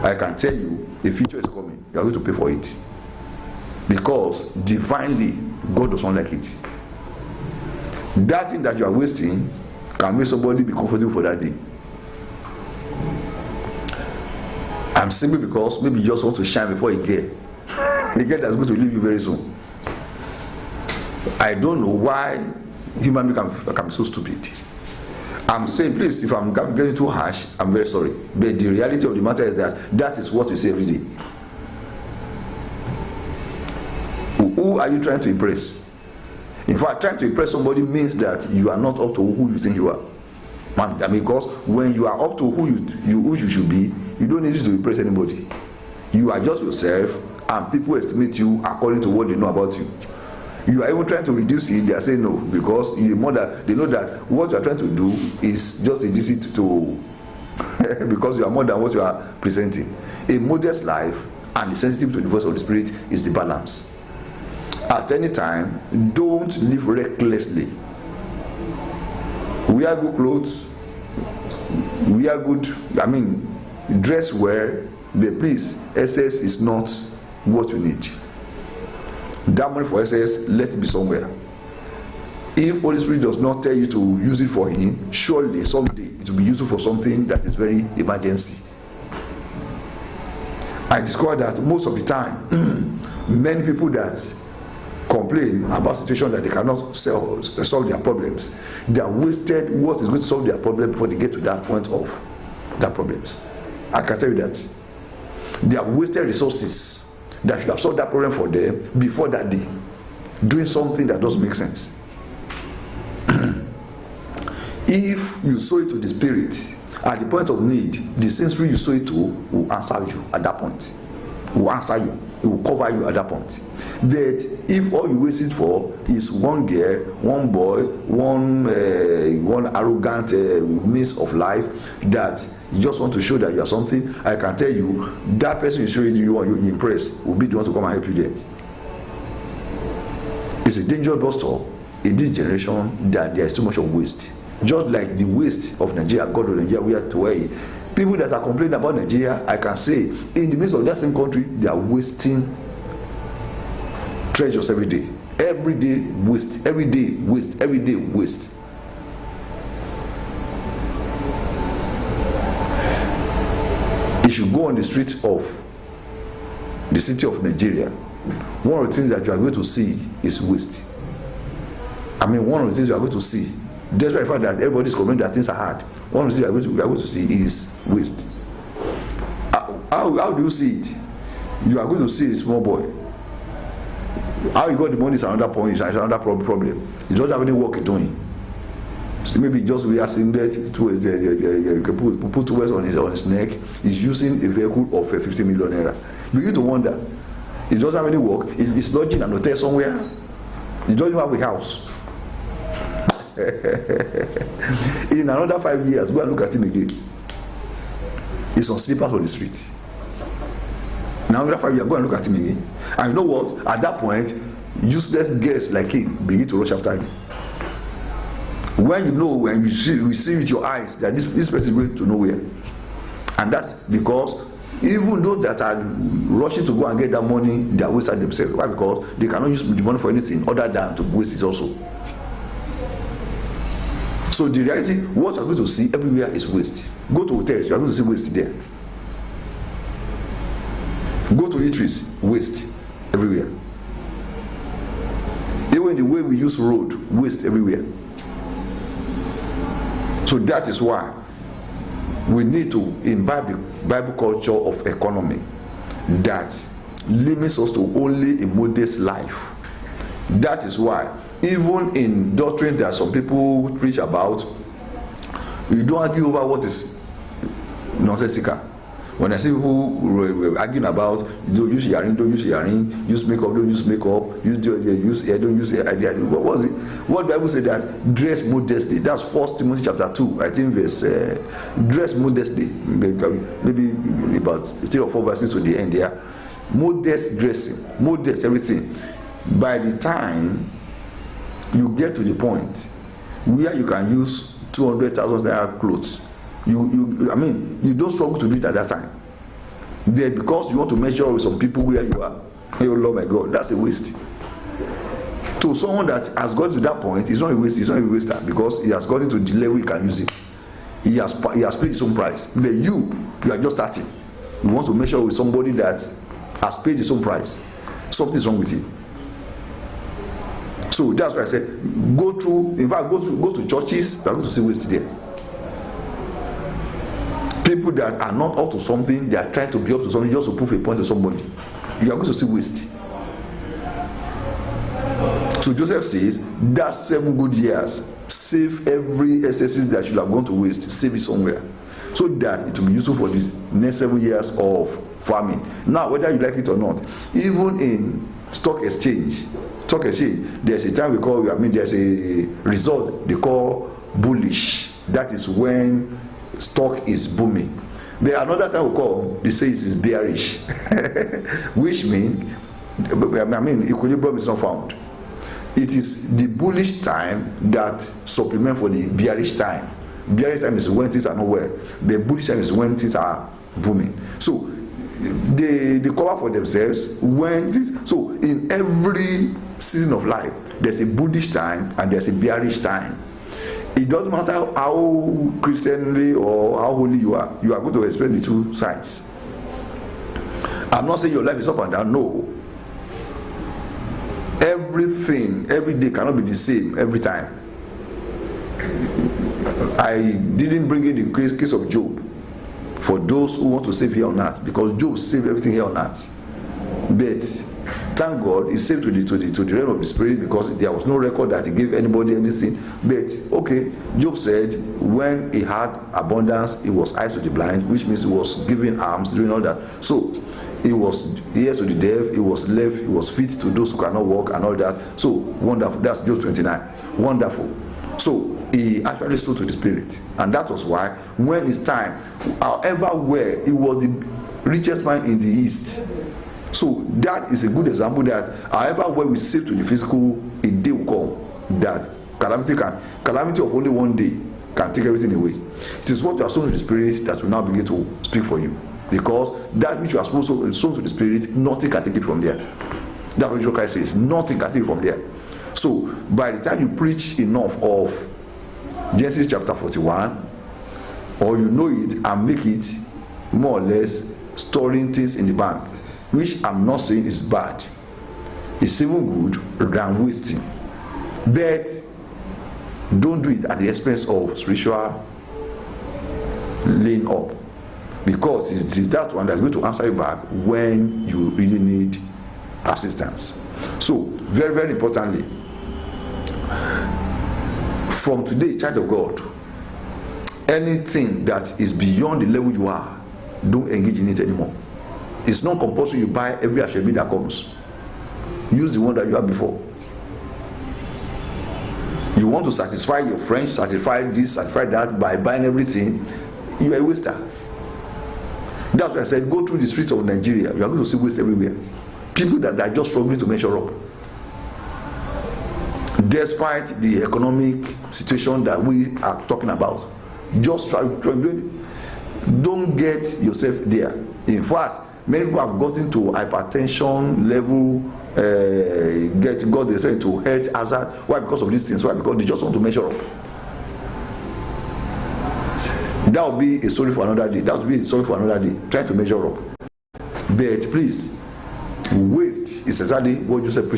I can tell you the future is coming. You are going to pay for it. Because divinely, God does not like it. That thing that you are wasting can make somebody be comfortable for that day. I'm simply because maybe you just want to shine before a girl. A girl that's going to leave you very soon. I don't know why human beings can be so stupid. I'm saying, please, if I'm getting too harsh, I'm very sorry. But the reality of the matter is that is what we say every day. Who are you trying to impress? In fact, trying to impress somebody means that you are not up to who you think you are. Man, I mean, because when you are up to who you should be, you don't need to impress anybody. You are just yourself, and people estimate you according to what they know about you. You are even trying to reduce it, they are saying no, because they know that what you are trying to do is just a deceit to because you are more than what you are presenting. A modest life and the sensitive to the voice of the Spirit is the balance. At any time, don't live recklessly. Wear good clothes, wear good, dress well, but please, excess is not what you need. That money for excess, let it be somewhere. If Holy Spirit does not tell you to use it for Him, surely someday it will be useful for something that is very emergency. I discovered that most of the time, many people that complain about situations that they cannot solve their problems, they are wasted what is going to solve their problem before they get to that point of their problems. I can tell you that they have wasted resources that should have solved that problem for them before that day, doing something that doesn't make sense. If you sow it to the Spirit at the point of need, the same Spirit you sow it to will answer you at that point. Will answer you. It will cover you at that point. But if all you waste it for is one girl, one boy, one arrogant means of life that you just want to show that you are something, I can tell you that person you show you impress will be the one to come and help you there. It's a dangerous bus stop in this generation that there is too much of waste. Just like the waste of Nigeria, God of Nigeria, we are to wear. People that are complaining about Nigeria, I can say, in the midst of that same country, they are wasting treasures every day. Every day waste. Every day waste. Every day waste. If you go on the streets of the city of Nigeria, one of the things that you are going to see is waste. One of the things you are going to see, despite the fact that everybody is complaining that things are hard, one of the things you are going to see is waste. How do you see it? You are going to see a small boy. How you got the money is another point, is another problem. You don't have any work doing. So maybe just we are seeing that put two words on his neck. He's using a vehicle of 50 million naira. You begin to wonder. He doesn't have any work. He's lodging an hotel somewhere. He doesn't have a house. In another 5 years, go and look at him again. He's on slippers on the street. Now another 5 years, go and look at him again. And you know what? At that point, useless girls like him begin to rush after him. When you see with your eyes that this person is going to nowhere. And that's because even those that are rushing to go and get that money, they are wasting themselves. Why? Because they cannot use the money for anything other than to waste it also. So the reality, what you are going to see everywhere is waste. Go to hotels, you are going to see waste there. Go to eateries, waste everywhere. Even the way we use road, waste everywhere. So that is why we need to imbibe the Bible culture of economy that limits us to only a modest life. That is why even in doctrine that some people preach about, you don't argue over what is nonsensical. When I see people arguing about don't use earring, don't use earring, use makeup, don't use makeup, use hair, don't use hair. What was it? What the Bible said that dress modestly. That's 1 Timothy chapter 2, I think verse dress modestly. Maybe about 3 or 4 verses to the end there. Modest dressing, modest everything. By the time you get to the point where you can use 200,000 naira clothes, you don't struggle to do it at that time. But because you want to measure with some people where you are, oh Lord my God, that's a waste. To someone that has got to that point, it's not a waste, it's not a waster, because he has gotten to the level he can use it. He has paid his own price. But you are just starting. You want to measure with somebody that has paid his own price. Something is wrong with you. So that's why I said, go to churches, you are going to see waste there. People that are not up to something, they are trying to be up to something just to prove a point to somebody. You are going to see waste. So Joseph says that 7 good years, save every excesses that should have gone to waste, save it somewhere, so that it will be useful for these next 7 years of farming. Now, whether you like it or not, even in stock exchange, there's a time we call, there's a result they call bullish. That is when stock is booming. But another time we call, they say it is bearish, which means, equilibrium is not found. It is the bullish time that supplement for the bearish time. Bearish time is when things are not well. The bullish time is when things are booming. So they cover for themselves when things. So in every season of life, there's a bullish time and there's a bearish time. It doesn't matter how Christianly or how holy you are going to experience the two sides. I'm not saying your life is up and down, no. Everything, every day cannot be the same every time. I didn't bring in the case of Job for those who want to save here on earth, because Job saved everything here on earth. But thank God he saved to the realm of the spirit, because there was no record that he gave anybody anything. But okay, Job said when he had abundance, he was eyes to the blind, which means he was giving alms, doing all that. So he was ears to the deaf, he was left, he was feet to those who cannot walk and all that. So wonderful. That's Job 29. Wonderful. So he actually sold to the spirit, and that was why when it's time, however where, he was the richest man in the east. So that is a good example that however where we save to the physical, a day will come that calamity of only one day can take everything away. It is what you are sown to the spirit that will now begin to speak for you. Because that which you are supposed to sow to the spirit, nothing can take it from there. That's what Christ says. Nothing can take it from there. So by the time you preach enough of Genesis chapter 41, or you know it and make it more or less storing things in the bank, which I'm not saying is bad, it's even good than wasting. But don't do it at the expense of spiritual laying up. Because it is that one that's going to answer you back when you really need assistance. So, very, very importantly, from today, child of God, anything that is beyond the level you are, don't engage in it anymore. It's not compulsory you buy every Ashemi that comes. Use the one that you had before. You want to satisfy your friends, satisfy this, satisfy that by buying everything, you are a waster. That's why I said, go through the streets of Nigeria, you are going to see waste everywhere. People that are just struggling to measure up. Despite the economic situation that we are talking about, just try, don't get yourself there. In fact, many people have gotten to hypertension level, got themselves into health hazard. Why? Because of these things. Why? Because they just want to measure up. That will be a story for another day. That will be a story for another day. Try to measure up. But please, waste is exactly what Joseph preached.